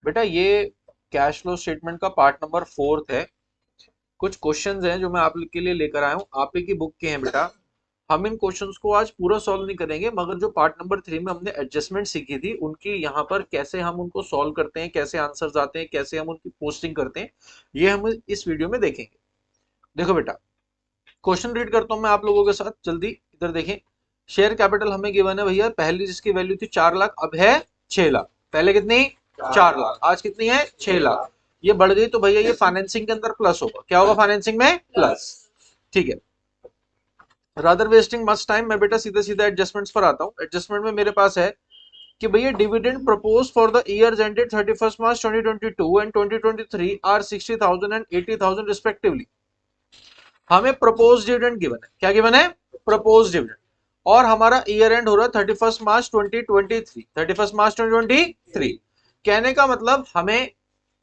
बेटा ये cash flow statement का पार्ट नंबर 4 है। कुछ क्वेश्चंस हैं जो मैं आप लोग के लिए लेकर आया हूँ, आप ही की बुक के हैं बेटा। हम इन क्वेश्चंस को आज पूरा सॉल्व नहीं करेंगे, मगर जो पार्ट नंबर 3 में हमने एडजस्टमेंट सीखी थी उनकी यहाँ पर कैसे हम उनको सॉल्व करते हैं, कैसे आंसर्स आते हैं, कैसे हम उनकी पोस्टिंग करते हैं, ये हम इस वीडियो में देखेंगे। देखो बेटा, क्वेश्चन रीड करता हूं मैं आप लोगों के साथ, जल्दी इधर देखें। शेयर कैपिटल हमें गिवन है भैया, पहली जिसकी वैल्यू थी 4 लाख, अब है 6 लाख। पहले कितनी? 4 लाख, आज कितनी है? 6 लाख। ये बढ़ गई तो भैया ये फाइनेंसिंग के अंदर प्लस होगा। क्या होगा फाइनेंसिंग में? प्लस। ठीक है। रादर वेस्टिंग मच टाइम, मैं बेटा सीधे सीधे एडजस्टमेंट्स पर आता हूं। एडजस्टमेंट में मेरे पास है कि भैया dividend proposed for the years ended 31 March 2022 and 2023 are 60,000 and 80,000 respectively. हमें प्रपोज डिविडेंड गिवन है। क्या गिवन है? Propose dividend. और हमारा ईयर एंड हो रहा है 31 मार्च 2023। 31 मार्च 2023 कहने का मतलब हमें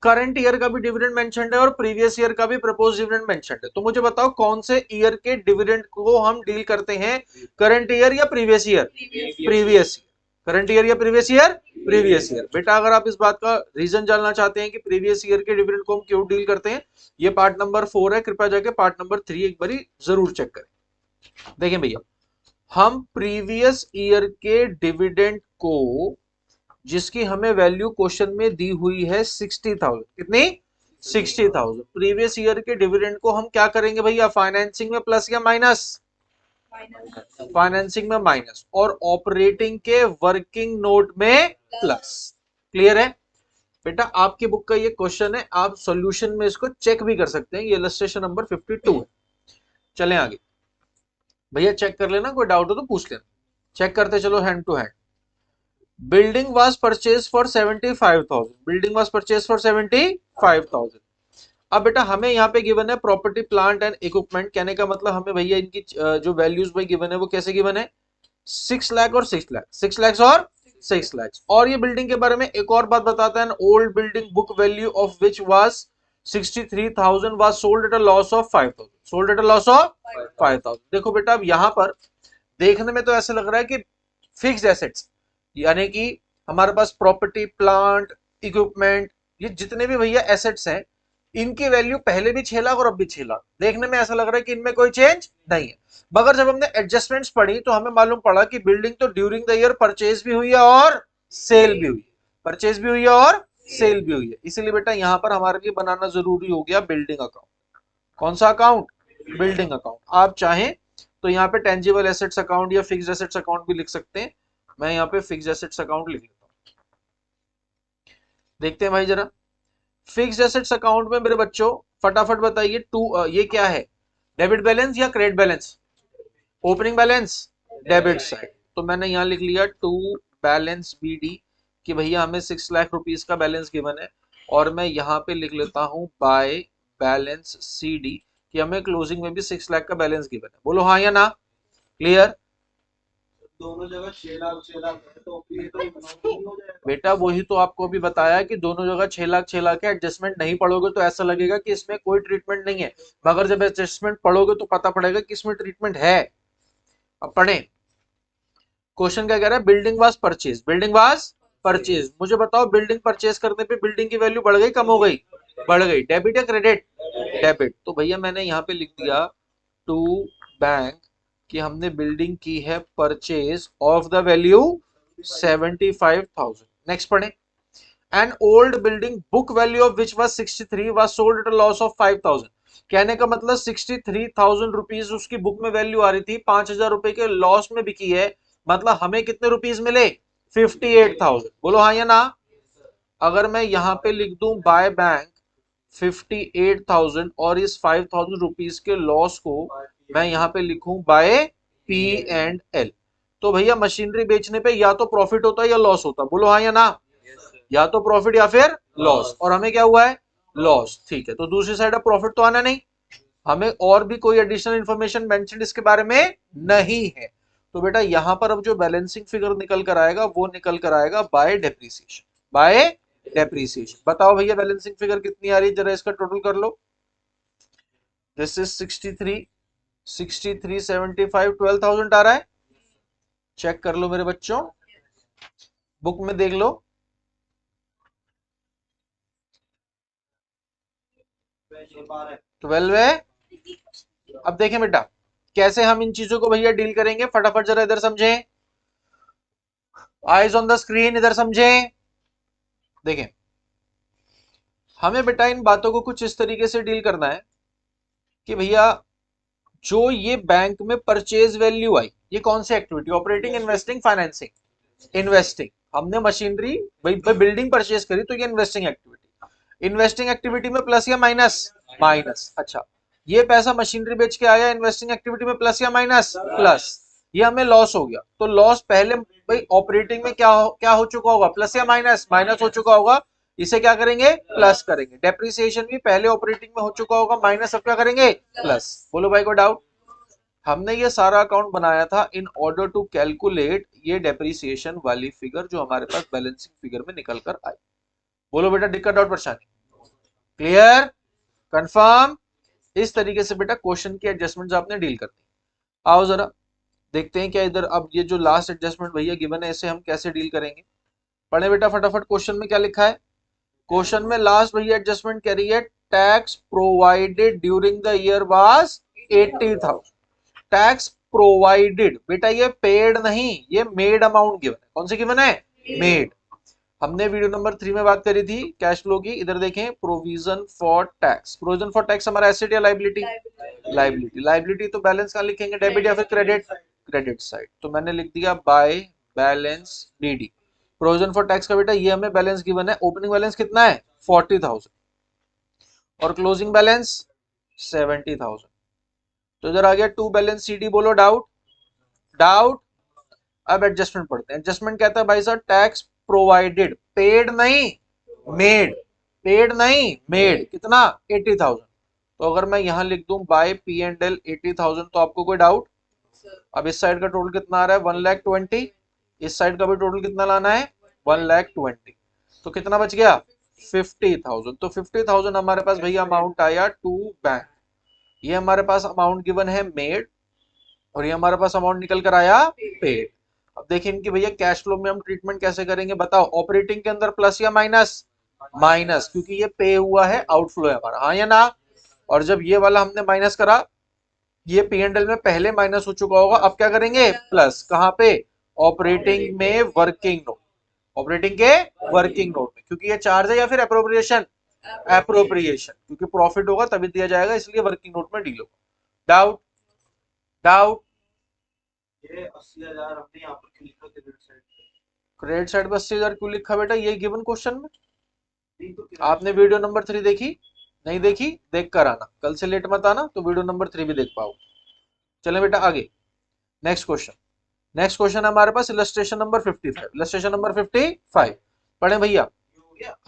करंट ईयर का भी डिविडेंड मेंशन्ड है और प्रीवियस ईयर का भी प्रपोज डिविडेंड मेंशन्ड है। तो मुझे बताओ कौन से ईयर के डिविडेंड को हम डील करते हैं, करंट ईयर या previous year? Previous year. Current year या प्रीवियस ईयर? Previous year. बेटा अगर आप इस बात का रीजन जानना चाहते हैं कि प्रीवियस ईयर के डिविडेंड को हम क्यों डील करते हैं, ये पार्ट नंबर 4 है, कृपया जाके पार्ट नंबर 3 एक बारी जरूर चेक करें। देखें भैया, हम प्रीवियस ईयर के डिविडेंड को, जिसकी हमें वैल्यू क्वेश्चन में दी हुई है 60,000, कितनी? 60,000। प्रीवियस ईयर के डिविडेंड को हम क्या करेंगे भैया, फाइनेंसिंग में प्लस या माइनस? फाइनेंसिंग में माइनस, और ऑपरेटिंग के वर्किंग नोट में प्लस। क्लियर है? बेटा आपकी बुक का ये क्वेश्चन है, आप सॉल्यूशन में इसको चेक भी कर सकते हैं। ये इलस्ट्रेशन नंबर 52 है। चलें आगे। भैया चेक कर लेना, कोई डाउट हो तो पूछ लेना। चेक करते चलो hand to hand. Building was purchase for 75,000। Building was purchase for 75,000। अब बेटा हमें यहाँ पे गिवन है प्रॉपर्टी प्लांट एंड इक्विपमेंट, कहने का मतलब हमें भैया इनकी जो वैल्यूज भाई गिवन है वो कैसे गिवन है? 6 लाख और 6 लाख, 6 लाख और 6 लाख। और ये बिल्डिंग के बारे में एक और बात बताता है, old building book value of which was 63,000 was sold at a loss of 5,000। Sold at a loss of 5,000। देखो बेटा अब यहाँ पर देखने में तो ऐसा लग रहा है कि फिक्स्ड एसेट्स, यानी कि हमारे पास प्रॉपर्टी प्लांट इक्विपमेंट, ये जितने भी भैया एसेट्स हैं, इनकी वैल्यू पहले भी 6 लाख और अब भी 6 लाख। देखने में ऐसा लग रहा है कि इनमें कोई चेंज नहीं है। मगर जब हमने एडजस्टमेंट्स पढ़ी तो हमें मालूम पड़ा कि बिल्डिंग तो ड्यूरिंग द ईयर परचेज भी हुई है और सेल भी हुई है। परचेज भी हुई है और सेल भी हुई है। इसीलिए बेटा यहां पर हमारे लिए बनाना जरूरी हो गया बिल्डिंग अकाउंट। कौन सा अकाउंट? Building account. आप चाहें तो यहाँ पे टेंजिबल एसेट्स अकाउंट या फिक्स्ड एसेट्स अकाउंट भी लिख सकते हैं। मैं यहाँ पे फिक्स्ड एसेट्स अकाउंट लिख लेता हूँ। देखते हैं भाई जरा, फिक्स्ड एसेट्स अकाउंट में मेरे बच्चों फटाफट बताइए, टू ये क्या है, डेबिट बैलेंस या credit balance? Opening balance debit side. तो मैंने यहाँ लिख लिया टू बैलेंस बीडी, कि भैया हमें 6 लाख रुपीज का बैलेंस गिवन है। और मैं यहाँ पे लिख लेता हूँ बाय बैलेंस सी डी, कि हमें क्लोजिंग में भी 6 लाख का बैलेंस गिवन है। बोलो हाँ या ना? क्लियर? दोनों जगह 6 लाख 6 लाख है तो फिर ये तो नहीं हो जाएगा। बेटा वही तो आपको भी बताया कि दोनों जगह 6 लाख 6 लाख है। एडजस्टमेंट नहीं पढ़ोगे तो ऐसा लगेगा कि इसमें कोई ट्रीटमेंट नहीं है, मगर जब एडजस्टमेंट पढ़ोगे तो पता पड़ेगा कि इसमें ट्रीटमेंट है। अब पढ़ें। क्वेश्चन क्या कह रहा है, building was purchase, building was purchase. मुझे बताओ बिल्डिंग परचेज करने पे बिल्डिंग की वैल्यू बढ़ गई कम हो गई? बढ़ गई। डेबिट या क्रेडिट? डेबिट। तो भैया मैंने यहाँ पे लिख दिया टू बैंक, कि हमने बिल्डिंग की है purchase of the value 75,000। Next पढ़े। An old building book value of which was 63 was sold at a loss of 5,000। कहने का मतलब 63,000 रुपीज उसकी बुक में वैल्यू आ रही थी, 5,000 रुपए के लॉस में बिकी है। मतलब हमें कितने रुपीज मिले? 58,000। बोलो हाँ या ना? अगर मैं यहाँ पे लिख दूं बाय बैंक 58,000 और इस 5,000 रुपीज के लॉस को मैं यहाँ पे लिखूं बाय पी एंड एल, तो भैया मशीनरी बेचने पे या तो प्रॉफिट होता है या लॉस होता। बोलो हाँ या ना? या तो प्रॉफिट या फिर लॉस, और हमें क्या हुआ है? लॉस। ठीक है, तो दूसरी साइड अब प्रॉफिट तो आना नहीं, हमें और भी कोई एडिशनल इंफॉर्मेशन मेंशन इसके बारे में नहीं है। तो बेटा यहां पर अब जो बैलेंसिंग फिगर निकल कर आएगा वो निकल कर आएगा बाय डेप्रीसिएशन। Bye depreciation. बताओ भैया बैलेंसिंग फिगर कितनी आ रही है, जरा इसका टोटल कर लो। दिस इज 63, 63 75, 12,000 आ रहा है। चेक कर लो मेरे बच्चों, बुक में देख लो। 12 है। अब देखें बेटा कैसे हम इन चीजों को भैया डील करेंगे, फटाफट जरा इधर समझें, आइज ऑन द स्क्रीन, इधर समझें। देखें हमें बेटा इन बातों को कुछ इस तरीके से डील करना है कि भैया जो ये बैंक में परचेज वैल्यू आई, ये कौन सी activity, operating, investing, financing. Investing, हमने मशीनरी भाई बिल्डिंग परचेज करी तो ये इन्वेस्टिंग एक्टिविटी। इन्वेस्टिंग एक्टिविटी में प्लस या माइनस, माइनस। अच्छा ये पैसा मशीनरी बेच के आया, इन्वेस्टिंग एक्टिविटी में प्लस या माइनस, प्लस। ये हमें लॉस हो गया, तो लॉस पहले भाई ऑपरेटिंग में क्या हो चुका होगा, प्लस या माइनस, माइनस हो चुका होगा, इसे क्या करेंगे, प्लस करेंगे। डेप्रिसिएशन भी पहले ऑपरेटिंग में हो चुका होगा, माइनस, अब क्या करेंगे, प्लस। बोलो भाई को डाउट। हमने ये सारा अकाउंट बनाया था इन ऑर्डर टू कैलकुलेट ये डेप्रिसिएशन वाली फिगर जो हमारे पास बैलेंसिंग फिगर में निकल कर आई। बोलो बेटा दिक्कत, डाउट, परेशानी, क्लियर, कंफर्म। इस तरीके से बेटा क्वेश्चन की एडजस्टमेंट आपने डील करनी। आओ जरा देखते हैं क्या इधर, अब ये जो लास्ट एडजस्टमेंट भैया गिवन है इसे हम कैसे डील करेंगे। पढ़े बेटा फटाफट, क्वेश्चन में क्या लिखा है। क्वेश्चन में लास्ट भैया एडजस्टमेंट कह रही है tax provided during the year was 80,000। Tax provided बेटा ये पेड नहीं, ये मेड अमाउंट गिवन है। कौन सी गिवन है, मेड। हमने वीडियो नंबर 3 में बात करी थी कैश फ्लो की, इधर देखें provision for tax. Provision for tax हमारा एसेट या लाइबिलिटी, लाइबिलिटी। लाइबिलिटी तो बैलेंस कहां लिखेंगे, डेबिट या फिर क्रेडिट, क्रेडिट साइड। तो मैंने लिख दिया by balance DD. Provision for tax का बेटा ये हमें बैलेंस गिवन है, ओपनिंग बैलेंस कितना है 40,000 और क्लोजिंग बैलेंस 70,000। तो इधर आ गया टू बैलेंस सीडी। बोलो डाउट, डाउट। अब एडजस्टमेंट पढ़ते हैं। एडजस्टमेंट कहता है भाई साहब टैक्स प्रोवाइडेड, पेड नहीं मेड, पेड नहीं मेड, कितना 80,000। तो अगर मैं यहां लिख दूं बाय पी एंड एल 80,000 तो आपको कोई डाउट। अब इस साइड का टोटल कितना आ रहा है 1,20,000, इस साइड का भी टोटल कितना लाना है 1,20,000। तो कितना बच गया 50,000। तो 50,000 हमारे पास भैया अमाउंट आया टू बैंक। ये हमारे पास अमाउंट गिवन है मेड और ये हमारे पास अमाउंट निकल कर आया पेड। अब देखिए इनकी भैया कैश फ्लो में हम ट्रीटमेंट कैसे करेंगे बताओ। ऑपरेटिंग के अंदर प्लस या माइनस, माइनस, क्योंकि ये पे हुआ है, आउटफ्लो है हमारा, हाँ या ना। और जब ये वाला हमने माइनस करा, ये पी एंड एल में पहले माइनस हो चुका होगा, अब क्या करेंगे प्लस। कहां पे, ऑपरेटिंग में वर्किंग नोट, ऑपरेटिंग के वर्किंग नोट में, क्योंकि ये चार्ज है या फिर अप्रोप्रिएशन, एप्रोप्रिएशन, क्योंकि प्रॉफिट होगा तभी दिया जाएगा, इसलिए वर्किंग नोट में डील होगा। Doubt, doubt. ये 80,000 हमने यहाँ पर क्यों लिखा क्रेडिट साइड पे? क्रेडिट साइड पर 80,000 क्यों लिखा बेटा, ये गिवन क्वेश्चन में। नहीं तो आपने वीडियो नंबर 3 देखी, नहीं देखी, देख कर आना, कल से लेट मत आना, तो वीडियो नंबर 3 भी देख पाओ। चले बेटा आगे, नेक्स्ट क्वेश्चन। नेक्स्ट क्वेश्चन हमारे पास इलस्ट्रेशन नंबर 55। इलस्ट्रेशन नंबर 55 पढ़े भैया।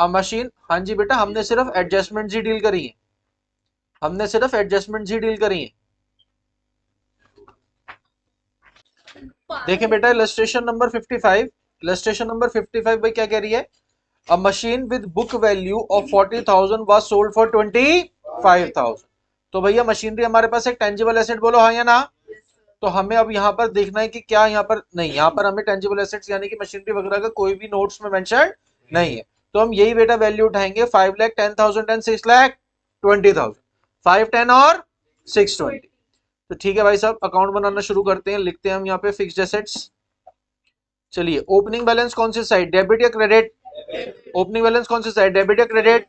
अ मशीन, हाँ जी बेटा हमने सिर्फ एडजस्टमेंट ही डील करी है, हमने सिर्फ एडजस्टमेंट ही डील करी है। देखें बेटा इलस्ट्रेशन नंबर 55, इलस्ट्रेशन नंबर 55 भाई क्या कह रही है, अ machine with book value of 40,000 was sold for 25,000। तो भैया मशीनरी हमारे पास एक टेंजिबल एसेट, बोलो हाँ या ना। तो हमें अब यहाँ पर देखना है कि क्या यहाँ पर नहीं, यहाँ पर हमें टेंजिबल एसेट्स यानी कि मशीनरी वगैरह का कोई भी नोट्स में मेंशन नहीं है। तो हम यही बेटा वैल्यू उठाएंगे 5,10,000 एंड 6,20,000, 510 और 620। तो ठीक है भाई साहब अकाउंट बनाना शुरू करते हैं। लिखते हैं हम यहाँ पे फिक्स्ड एसेट्स। चलिए ओपनिंग बैलेंस कौन सी साइड, डेबिट या क्रेडिट, ओपनिंग बैलेंस कौन सी साइड, डेबिट या क्रेडिट,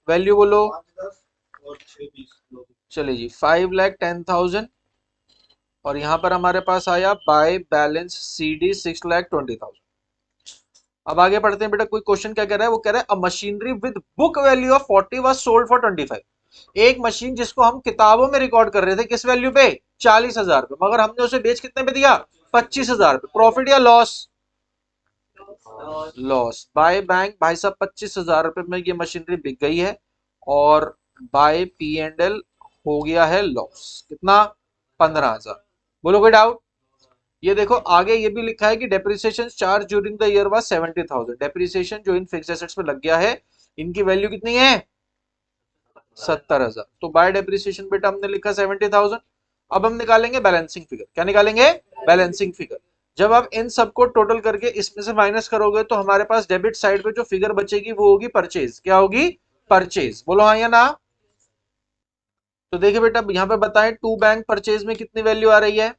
वैल्यू बोलो। 5, 10 और 6, 20। चलिए जी 5,10,000 और यहाँ पर हमारे पास आया बाय बैलेंस सीडी 6,20,000। अब आगे पढ़ते हैं बेटा, कोई क्वेश्चन क्या कह रहा है, वो कह रहा है अ machinery with book value of 40 was sold for 25। एक मशीन जिसको हम किताबों में रिकॉर्ड कर रहे थे किस वैल्यू पे 40,000 पे, मगर हमने उसे बेच कितने पे दिया 25,000 पे। प्रॉफिट या लॉस, लॉस। बाय बैंक भाई साहब 25,000 रुपए में ये मशीनरी बिक गई है और बाय पी एंड एल हो गया है लॉस, कितना 15,000। बोलो कोई डाउट। ये देखो आगे ये भी लिखा है कि depreciation charge during the year was 70,000। Depreciation जो इन फिक्स्ड एसेट्स पे लग गया है इनकी वैल्यू कितनी है 70,000। तो बाय डेप्रिसिएशन बेटा हमने लिखा 70,000। अब हम निकालेंगे बैलेंसिंग फिगर। क्या निकालेंगे, बैलेंसिंग फिगर। जब आप इन सबको टोटल करके इसमें से माइनस करोगे तो हमारे पास डेबिट साइड पे जो फिगर बचेगी वो होगी परचेज। क्या होगी, परचेज। बोलो हाँ या ना। तो देखिए बेटा यहां पे बताएं टू बैंक परचेज में कितनी वैल्यू आ रही है,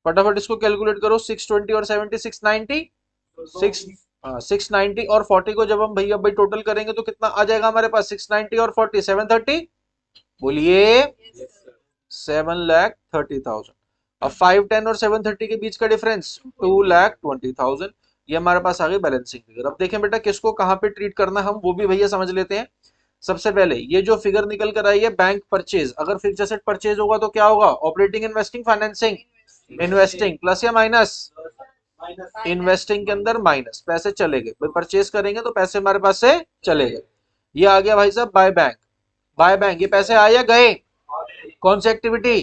फटाफट इसको कैलकुलेट करो। 620 और 70 690, तो 6 690 और 40 को जब हम भैया भाई टोटल करेंगे तो कितना आ जाएगा हमारे पास, 690 और 40 730, बोलिए 7,30,000। अब 510 और 730 के बीच का डिफरेंस 2,20,000। ये हमारे पास आ गई बैलेंसिंग फिगर। अब देखें बेटा किसको कहां पे ट्रीट करना है हम वो भी भैया समझ लेते हैं। सबसे पहले ये जो फिगर निकल कर आई है बैंक परचेज, अगर फिक्स्ड एसेट परचेज होगा तो क्या होगा, operating investing financing, investing plus या माइनस, माइनस इन्वेस्टिंग के अंदर माइनस, पैसे चले गए भाई, परचेज करेंगे तो पैसे हमारे पास से चले गए। ये आ गया भाई साहब बाय बैंक, बाय बैंक ये पैसे आए या गए, कौन सी एक्टिविटी,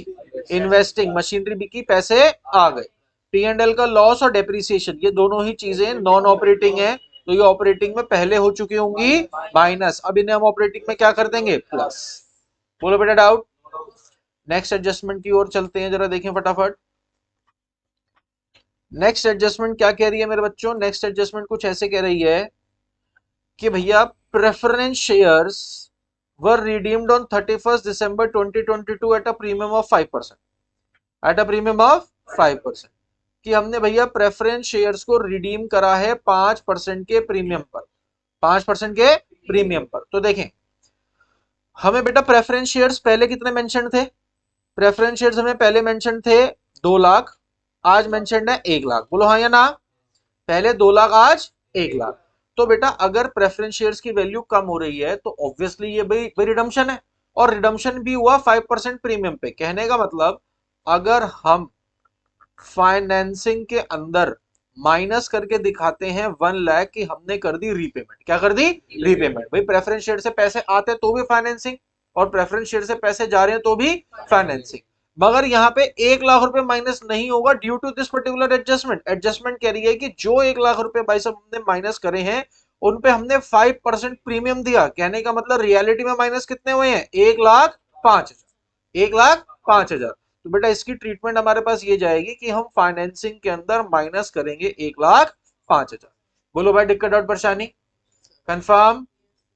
इन्वेस्टिंग, मशीनरी बिकी पैसे आ गए। पी एंड एल का लॉस और डेप्रिसिएशन ये दोनों ही चीजें नॉन ऑपरेटिंग है, तो ये ऑपरेटिंग में पहले हो चुकी होंगी माइनस, अब इन्हें हम ऑपरेटिंग में क्या कर देंगे प्लस। बोलो बेटा डाउट। नेक्स्ट एडजस्टमेंट की ओर चलते हैं, जरा देखें फटाफट। नेक्स्ट एडजस्टमेंट क्या कह रही है मेरे बच्चों, नेक्स्ट एडजस्टमेंट कुछ ऐसे कह रही है कि भैया preference shares were redeemed on 31st December 2022 at a premium of 5%, at a premium of 5%, कि हमने भैया प्रेफरेंस शेयर्स को रिडीम करा है 5% के प्रीमियम पर, 5% के प्रीमियम पर। तो देखें हमें बेटा प्रेफरेंस शेयर्स पहले कितने मेंशन थे, प्रेफरेंस शेयर्स हमें पहले मेंशन थे 2 लाख, आज मेंशन है 1 लाख, बोलो हाँ या ना, पहले 2 लाख आज 1 लाख। तो बेटा अगर प्रेफरेंस शेयर्स की वैल्यू कम हो रही है तो ऑब्वियसली ये भाई रिडम्पशन है, और रिडम्पशन भी हुआ 5% प्रीमियम पे। कहने का मतलब अगर हम फाइनेंसिंग के अंदर माइनस करके दिखाते हैं 1 लाख की हमने कर दी रीपेमेंट, क्या कर दी रीपेमेंट, भाई प्रेफरेंस शेयर से पैसे आते तो भी फाइनेंसिंग, और प्रेफरेंस शेयर से पैसे जा रहे हैं तो भी फाइनेंसिंग। मगर यहाँ पे 1 लाख रुपए माइनस नहीं होगा due to this particular adjustment. Adjustment कह रही है कि जो 1 लाख रुपए भाई साहब हमने माइनस करे हैं उन पे हमने 5% प्रीमियम दिया। कहने का मतलब रियलिटी में माइनस कितने हुए हैं, 1,05,000, 1,05,000। तो बेटा इसकी ट्रीटमेंट हमारे पास ये जाएगी कि हम फाइनेंसिंग के अंदर माइनस करेंगे 1,05,000। बोलो भाई दिक्कत डाउट परेशानी, कंफर्म,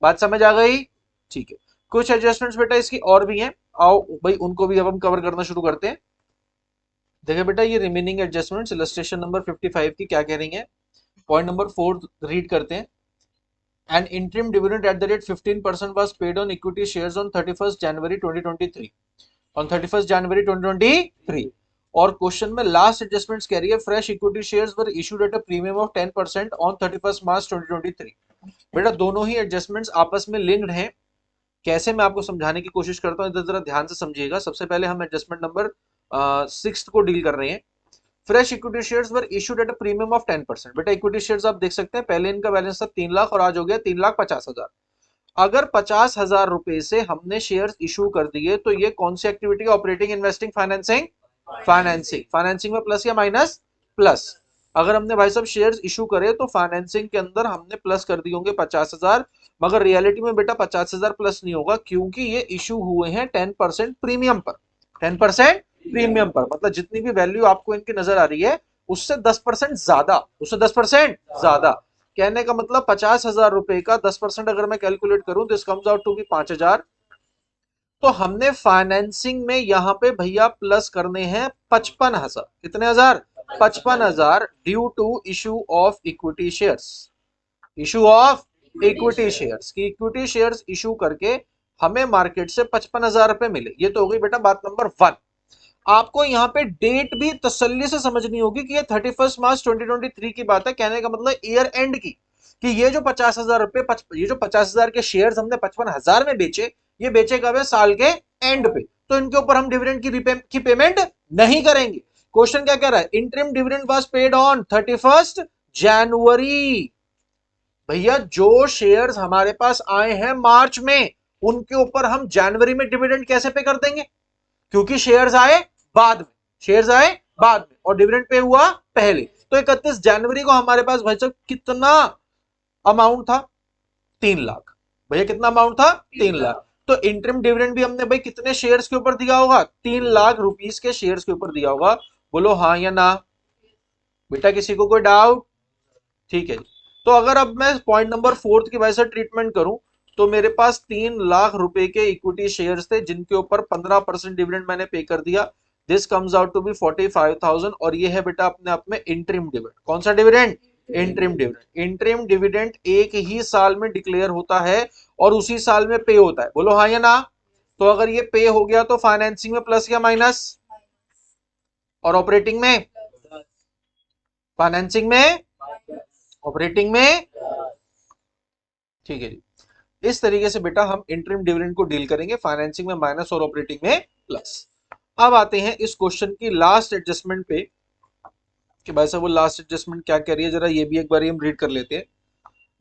बात समझ आ गई, ठीक है। कुछ एडजस्टमेंट्स बेटा इसकी और भी हैं, आओ भाई उनको भी अब हम कवर करना शुरू करते हैं। देखिए बेटा ये रिमेनिंग एडजस्टमेंट्स इलस्ट्रेशन नंबर 55 की क्या कह रही हैं, पॉइंट नंबर 4 रीड करते हैं। An interim dividend at the rate 15% was paid on equity shares on 31st January 2023, on 31st January 2023। और क्वेश्चन में लास्ट एडजस्टमेंट्स कह रही है fresh equity shares were issued at a premium of 10% on 31st March 2023। बेटा दोनों ही adjustments आपस में linked हैं, कैसे मैं आपको समझाने की कोशिश करता हूं, इधर जरा ध्यान से समझिएगा। सबसे पहले हम एडजस्टमेंट नंबर 6 को डील कर रहे हैं। Fresh equity shares were issued at a premium of 10%। बेटा इक्विटी शेयर्स आप देख सकते हैं पहले इनका बैलेंस था 3 लाख और आज हो गया 3,50,000। अगर 50,000 रुपए से हमने शेयर्स इशू कर दिए तो ये कौन सी activity, operating investing financing, financing, financing में प्लस या माइनस प्लस। अगर हमने भाई साहब शेयर्स इशू करे तो फाइनेंसिंग के अंदर हमने प्लस कर दिए होंगे 50,000, मगर रियलिटी में बेटा 50,000 प्लस नहीं होगा क्योंकि ये इशू हुए हैं 10% प्रीमियम पर, 10% प्रीमियम पर, मतलब जितनी भी वैल्यू आपको इनकी नजर आ रही है उससे 10% ज्यादा, उससे 10% ज्यादा। कहने का मतलब 50,000 रुपए का 10% अगर मैं कैलकुलेट करूं तो कम्स आउट टू बी 5,000। तो हमने फाइनेंसिंग में यहां पे भैया प्लस करने हैं 55,000, कितने हजार, 55,000 due to issue of equity shares, issue of equity shares की इक्विटी शेयर्स इशू करके हमें मार्केट से 55,000 रुपए मिले। ये तो हो गई बेटा बात नंबर 1। आपको यहाँ पे डेट भी तसल्ली से समझनी होगी कि ये 31st March 2023 की बात है, कहने का मतलब ईयर एंड की, कि ये जो 50,000 रुपए, ये जो 50,000 के शेयर्स हमने 55,000 में बेचे, ये बेचे कब है, साल के एंड पे, तो इनके ऊपर हम डिविडेंड की पेमेंट नहीं करेंगे। क्वेश्चन क्या कह रहा है, interim dividend was paid on 31st January। भैया जो शेयर्स हमारे पास आए हैं मार्च में उनके ऊपर हम जनवरी में डिविडेंड कैसे पे कर देंगे, क्योंकि शेयर्स आए बाद में, शेयर्स आए बाद में और डिविडेंड पे हुआ पहले। तो 31 जनवरी को हमारे पास भाई साहब कितना अमाउंट था, 3 लाख। भैया कितना अमाउंट था, 3 लाख। तो इंटरिम डिविडेंड भी हमने भाई कितने शेयर्स के ऊपर दिया होगा, 3 लाख रुपीस के शेयर्स के ऊपर दिया होगा। बोलो हाँ या ना, बेटा किसी को कोई डाउट, ठीक है जी। तो अगर अब मैं पॉइंट नंबर 4 की वजह से ट्रीटमेंट करूं तो मेरे पास 3 लाख रुपए के इक्विटी शेयर्स थे जिनके ऊपर 15% डिविडेंड मैंने पे कर दिया। This comes out to be 45,000 और ये है बेटा अपने आप में इंटरिम डिविडेंड। कौन सा dividend? Interim dividend. Interim dividend एक ही साल में डिक्लेयर होता है और उसी साल में पे होता है। बोलो हाँ या ना। तो अगर ये पे हो गया तो फाइनेंसिंग में प्लस या माइनस, और ऑपरेटिंग में? फाइनेंसिंग में, ऑपरेटिंग में। ठीक है जी। इस तरीके से बेटा हम इंटरिम डिविडेंड को डील करेंगे, फाइनेंसिंग में माइनस और ऑपरेटिंग में प्लस। अब आते हैं इस क्वेश्चन की लास्ट एडजस्टमेंट पे कि भाई साहब वो लास्ट एडजस्टमेंट क्या कह रही है, जरा ये भी एक बार हम रीड कर लेते हैं।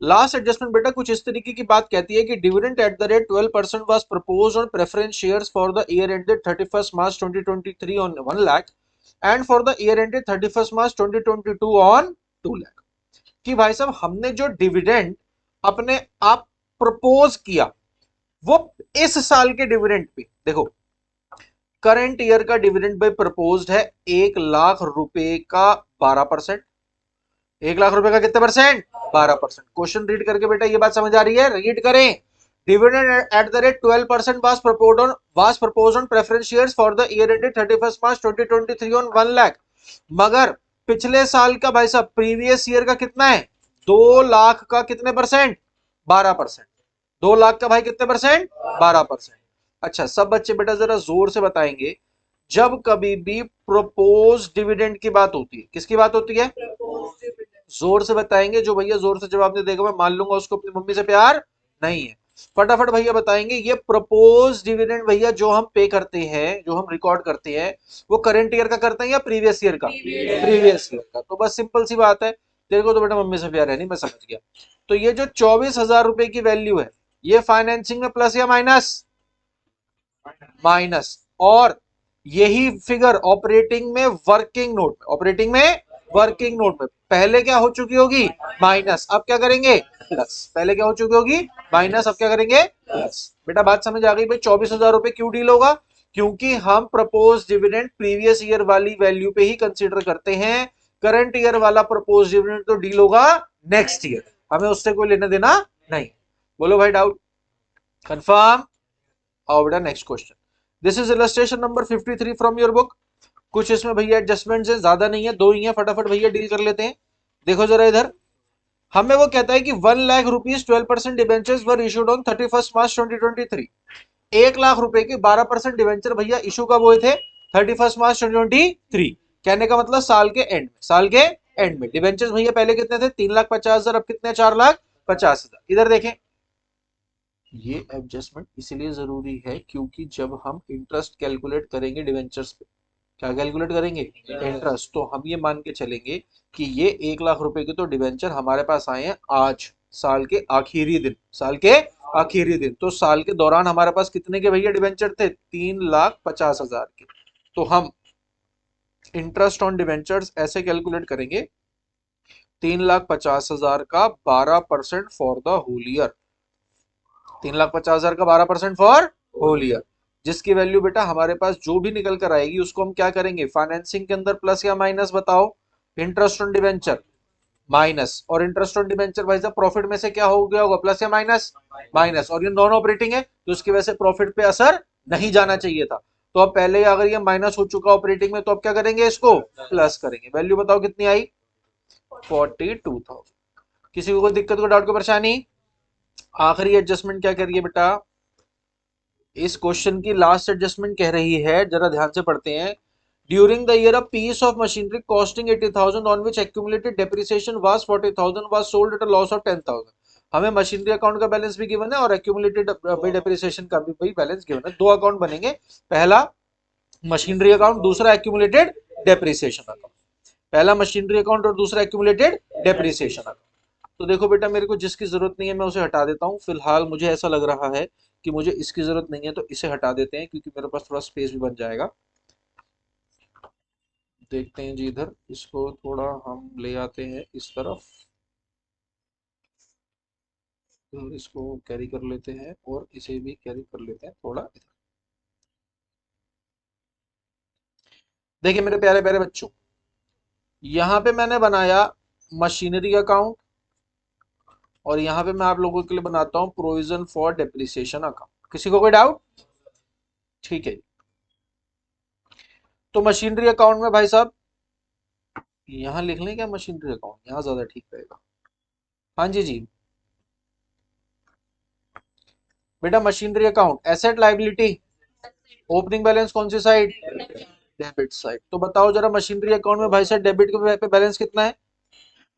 लास्ट एडजस्टमेंट बेटा कुछ इस तरीके की बात कहती है कि dividend at the rate 12% was proposed on preference shares for the year ended 31st March 2023 on 1 lakh and for the year ended 31st March 2022 on 2 lakh. कि भाई साहब हमने जो डिविडेंड अपने आप प्रपोज किया वो इस साल के डिविडेंड पे देखो, करंट ईयर का डिविडेंड भाई प्रपोज्ड है 1 लाख रुपए का 12%। 1 लाख रुपए का कितने परसेंट? 12%। क्वेश्चन रीड करके बेटा ये बात समझ आ रही है? रीड करें। Dividend at the rate 12% was proposed on preference shares for the year ended 31st March 2023 on 1 lakh. मगर पिछले साल का भाई साहब प्रीवियस ईयर का कितना है? 2 लाख का कितने परसेंट? 12%। 2 लाख का भाई कितने परसेंट? 12%। अच्छा सब बच्चे बेटा जरा जोर से बताएंगे, जब कभी भी प्रोपोज डिविडेंड की बात होती है, किसकी बात होती है? जोर से बताएंगे। जो भैया जोर से जवाब नहीं देगा मैं मान लूंगा उसको अपनी मम्मी से प्यार नहीं है। फटाफट भैया बताएंगे। ये प्रपोज डिविडेंड भैया जो हम पे करते हैं, जो हम रिकॉर्ड करते हैं, वो करंट ईयर का करते हैं या प्रीवियस ईयर का? प्रीवियस ईयर का। तो बस सिंपल सी बात है, तेरे को तो बेटा मम्मी से प्यार है नहीं, मैं समझ गया। तो ये जो 24,000 रुपए की वैल्यू है ये फाइनेंसिंग में प्लस या माइनस? माइनस। और यही फिगर ऑपरेटिंग में वर्किंग नोट में, ऑपरेटिंग में वर्किंग नोट में पहले क्या हो चुकी होगी? माइनस। अब क्या करेंगे? प्लस। पहले क्या हो चुकी होगी? माइनस। अब क्या करेंगे? प्लस। बेटा बात समझ आ गई भाई? 24,000 रुपए क्यों डील होगा? क्योंकि हम प्रपोज डिविडेंड प्रीवियस ईयर वाली वैल्यू पे ही कंसीडर करते हैं। करंट ईयर वाला प्रपोज डिविडेंड तो डील होगा नेक्स्ट ईयर, हमें उससे कोई लेना देना नहीं। बोलो भाई डाउट कंफर्म? आओ बेटा next question. This is illustration number 53 from your book. कुछ इसमें भैया एडजस्टमेंट्स हैं, ज्यादा नहीं है, दो ही है, फटाफट भैया डील कर लेते हैं। देखो जरा इधर, हमें वो कहता है कि 1 lakh rupees 12% debentures were issued on 31st March 2023। 1 lakh रुपए के 12% डिवेंचर भैया इशू कब हुए थे? 31st March 2023। कहने का मतलब साल के एंड में, साल के एंड में। डिवेंचर्स भैया पहले कितने थे? 3,50,000। अब कितने? 4,50,000। इधर देखें, ये एडजस्टमेंट इसलिए जरूरी है क्योंकि जब हम इंटरेस्ट कैलकुलेट करेंगे डिवेंचर्स पे, क्या कैलकुलेट करेंगे? इंटरेस्ट। तो हम ये मान के चलेंगे कि ये 1 लाख रुपए के तो डिवेंचर हमारे पास आए हैं आज, साल के आखिरी दिन, साल के आखिरी दिन। तो साल के दौरान हमारे पास कितने के भैया डिवेंचर थे? 3,50,000 के। तो हम इंटरेस्ट ऑन डिवेंचर्स ऐसे कैलकुलेट करेंगे, 3,50,000 का 12% फॉर द होल ईयर। 3,50,000 का 12% फॉर होल ईयर, जिसकी वैल्यू बेटा हमारे पास जो भी निकल कर आएगी उसको हम क्या करेंगे? फाइनेंसिंग के अंदर प्लस या माइनस बताओ? Interest on debenture minus. और इंटरेस्ट ऑन डिवेंचर भाई साहब प्रॉफिट में से क्या हो गया होगा? प्लस या माइनस? माइनस। और ये नॉन ऑपरेटिंग है तो उसकी वजह से प्रॉफिट पे असर नहीं जाना चाहिए था। तो अब पहले अगर ये माइनस हो चुका ऑपरेटिंग में तो अब क्या करेंगे? इसको प्लस करेंगे। वैल्यू बताओ कितनी आई? 42,000। किसी को कोई दिक्कत, को डाउट, को परेशानी? आखिरी एडजस्टमेंट क्या करिए बेटा, इस क्वेश्चन की लास्ट एडजस्टमेंट कह रही है, जरा ध्यान से पढ़ते हैं। During the year a piece of machinery costing 80,000 on which accumulated depreciation was 40,000 was sold at a loss of 10,000। हमें मशीनरी अकाउंट का बैलेंस भी गिवन है और एक्यूमुलेटेड डेप्रिसिएशन का भी बैलेंस गिवन है। दो अकाउंट बनेंगे, पहला मशीनरी अकाउंट, दूसरा एक्यूमुलेटेड डेप्रिसिएशन अकाउंट। पहला मशीनरी अकाउंट और दूसरा एक्यूमुलेटेड डेप्रिसिएशन अकाउंट। तो देखो बेटा मेरे को जिसकी जरूरत नहीं है मैं उसे हटा देता हूँ। फिलहाल मुझे ऐसा लग रहा है कि मुझे इसकी जरूरत नहीं है तो इसे हटा देते हैं क्योंकि मेरे पास थोड़ा स्पेस भी बन जाएगा। देखते हैं जी, इधर इसको थोड़ा हम ले आते हैं इस तरफ, तो इसको कैरी कर लेते हैं और इसे भी कैरी कर लेते हैं थोड़ा इधर। देखिए मेरे प्यारे प्यारे बच्चों, यहां पे मैंने बनाया मशीनरी अकाउंट और यहाँ पे मैं आप लोगों के लिए बनाता हूँ प्रोविजन फॉर डेप्रिसिएशन अकाउंट। किसी को कोई डाउट? ठीक है। तो मशीनरी अकाउंट में भाई साहब यहाँ लिख लें क्या, मशीनरी अकाउंट यहाँ ज्यादा ठीक रहेगा। हाँ जी जी। बेटा machinery account asset liability, opening balance कौन सी साइड? Debit side. तो बताओ जरा मशीनरी अकाउंट में भाई साहब डेबिट के पे बैलेंस कितना है?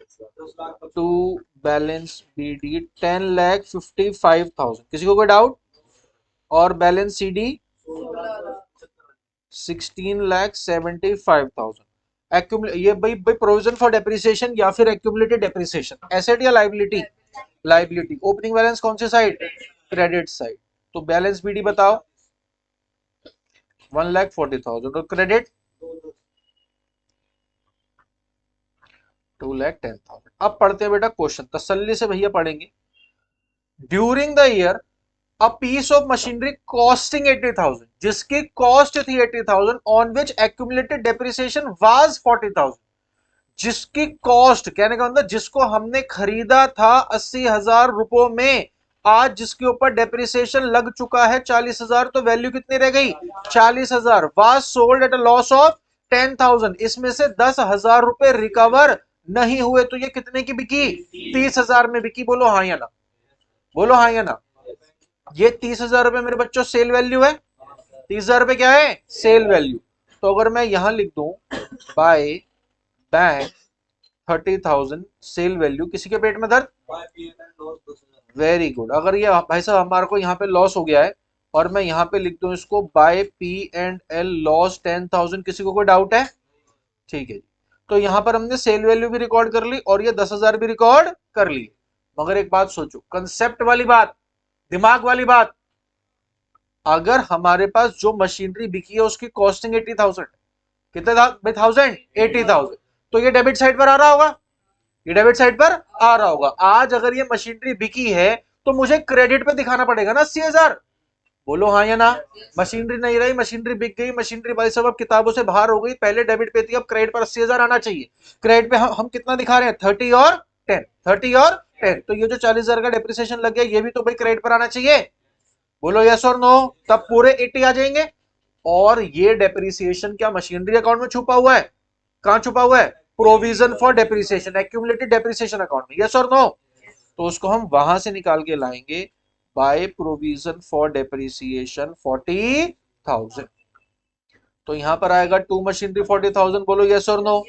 10 लाख। To balance BD 10,55,000। किसी को कोई डाउट? और बैलेंस सीडी 16,75,000। ये भाई भाई प्रोविजन फॉर डेप्रिसिएशन या फिर एक्यूमुलेटेड डेप्रिसिएशन, एसेट या लाइबिलिटी? लाइबिलिटी। ओपनिंग बैलेंस कौन सी साइड? Credit side. तो बैलेंस बीडी बताओ। 1,40,000 और क्रेडिट 2,10,000। अब पढ़ते हैं बेटा क्वेश्चन, तसल्ली से भैया पढ़ेंगे। During the year a piece of machinery costing 80,000, जिसकी कॉस्ट थी 80,000, on which accumulated depreciation was 40,000। जिसकी कॉस्ट कहने का मतलब जिसको हमने खरीदा था 80,000 रुपयों में, आज जिसके ऊपर डेप्रिसिएशन लग चुका है 40,000, तो वैल्यू कितनी रह गई? 40,000। Was sold at a loss of 10,000। इसमें से 10,000 रुपए रिकवर नहीं हुए, तो ये कितने की बिकी? 30,000 में बिकी। बोलो हाँ या ना, बोलो हाँ या ना। ये 30,000 रुपए मेरे बच्चों सेल वैल्यू है। 30,000 रुपए क्या है? Sale value. तो अगर मैं यहां लिख दूं बाय बैंक 30,000 सेल वैल्यू, किसी के पेट में दर्द? Very good. अगर ये भाई साहब हमारे को यहाँ पे लॉस हो गया है और मैं यहाँ पे लिख दूं इसको by P and L loss 10,000, किसी को कोई डाउट है? ठीक है जी। तो यहाँ पर हमने सेल वैल्यू भी रिकॉर्ड कर ली और ये 10,000 भी रिकॉर्ड कर ली। मगर एक बात सोचो, कंसेप्ट वाली बात, दिमाग वाली बात, अगर हमारे पास जो मशीनरी बिकी है उसकी कॉस्टिंग 80,000, कितने था 1000? 80,000। तो ये डेबिट साइड पर आ रहा होगा, ये डेबिट साइड पर आ रहा होगा। आज अगर ये मशीनरी बिकी है तो मुझे क्रेडिट पे दिखाना पड़ेगा ना 80,000। बोलो हाँ या ना। मशीनरी नहीं रही, मशीनरी बिक गई, मशीनरी भाई साहब किताबों से बाहर हो गई, पहले डेबिट पे थी, अब क्रेडिट पर 80,000 आना चाहिए। क्रेडिट पे हम कितना दिखा रहे हैं? 30 और 10, 30 और 10। तो ये जो 40,000 का डेप्रिसिएशन लग गया ये भी तो भाई क्रेडिट पर आना चाहिए। बोलो यस और नो। तब पूरे 80 आ जाएंगे। और ये डेप्रिसिएशन क्या मशीनरी अकाउंट में छुपा हुआ है? कहां छुपा हुआ है? Provision for depreciation, accumulated depreciation account में। यस और नो। तो उसको हम वहां से निकाल के लाएंगे बाय प्रोविजन फॉर डेप्रिसिएशन 40,000। तो यहां पर आएगा टू मशीनरी 40,000। बोलो यस और नो।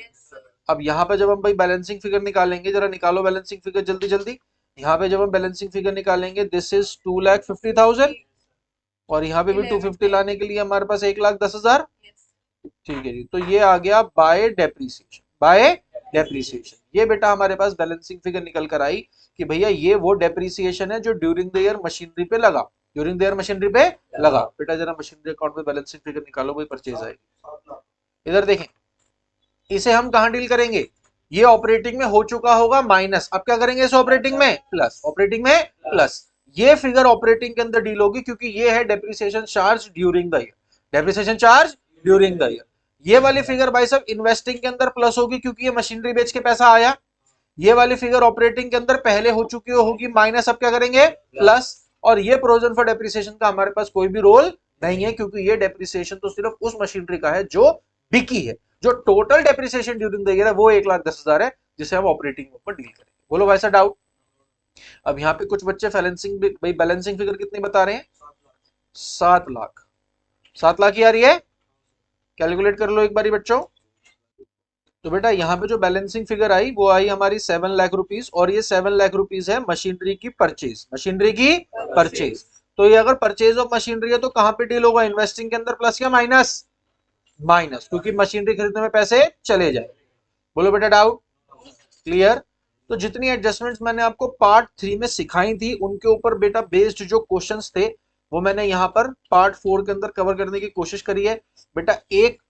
अब यहाँ पे जब हम भाई बैलेंसिंग फिगर निकालेंगे, जरा निकालो बैलेंसिंग फिगर जल्दी जल्दी। यहाँ पे जब हम बैलेंसिंग फिगर निकालेंगे, दिस इज 2,50,000 और यहाँ पे भी 250 लाने के लिए हमारे पास 1,10,000। ठीक है जी। तो ये आ गया बाय डेप्रीसिएशन, बाय डेप्रीसिएशन। ये बेटा हमारे पास बैलेंसिंग फिगर निकल कर आई कि भैया ये वो डेप्रीसिएशन है जो ड्यूरिंग द ईयर मशीनरी पे लगा, ड्यूरिंग द ईयर मशीनरी पे लगा। बेटा जरा मशीनरी अकाउंट में बैलेंसिंग फिगर निकालो, भाई परचेज आएगी। इधर देखें, इसे हम कहां डील करेंगे? ये ऑपरेटिंग में हो चुका होगा माइनस, अब क्या करेंगे इसे ऑपरेटिंग में प्लस, ऑपरेटिंग में प्लस। ये फिगर ऑपरेटिंग के अंदर डील होगी क्योंकि ये है depreciation charge during the year, depreciation charge during the year. ये वाली फिगर भाई साहब इन्वेस्टिंग के अंदर प्लस होगी क्योंकि ये मशीनरी बेच के पैसा आया। ये वाली फिगर ऑपरेटिंग के अंदर पहले हो चुकी होगी माइनस, अब क्या करेंगे प्लस। और ये प्रोविजन फॉर डेप्रिसिएशन का हमारे पास कोई भी रोल नहीं है क्योंकि ये डेप्रिसिएशन तो सिर्फ उस मशीनरी का है जो बिकी है। जो total depreciation during the year है वो 1,10,000 है जिसे हम ऑपरेटिंग के ऊपर डील करेंगे। बोलो वैसा डाउट? अब यहाँ पे कुछ बच्चे बैलेंसिंग भाई बैलेंसिंग फिगर कितनी बता रहे हैं? 7,00,000। 7,00,000 ही आ रही है, कैलकुलेट कर लो एक बारी बच्चों। तो बेटा यहाँ पे जो बैलेंसिंग फिगर आई वो आई हमारी 7,00,000 रुपीज और ये 7,00,000 रुपीज है मशीनरी की परचेज, मशीनरी की परचेज। तो ये अगर परचेज ऑफ मशीनरी है तो कहां पे डील होगा? इन्वेस्टिंग के अंदर प्लस या माइनस? माइनस, क्योंकि मशीनरी खरीदने में पैसे चले जाए। बोलो बेटा डाउट क्लियर? तो जितनी एडजस्टमेंट्स मैंने आपको पार्ट 3 में सिखाई थी उनके ऊपर बेटा बेस्ड जो क्वेश्चंस थे वो मैंने यहाँ पर पार्ट 4 के अंदर कवर करने की कोशिश करी है। बेटा एक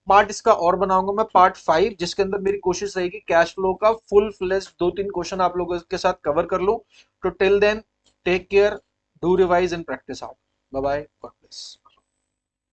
पार्ट इसका और बनाऊंगा मैं पार्ट 5, जिसके अंदर मेरी कोशिश रहेगी कैश फ्लो का फुल फ्लेश 2-3 क्वेश्चन आप लोगों के साथ कवर कर लूं। तो till then take care, do revise and practice hard. Bye bye, God bless.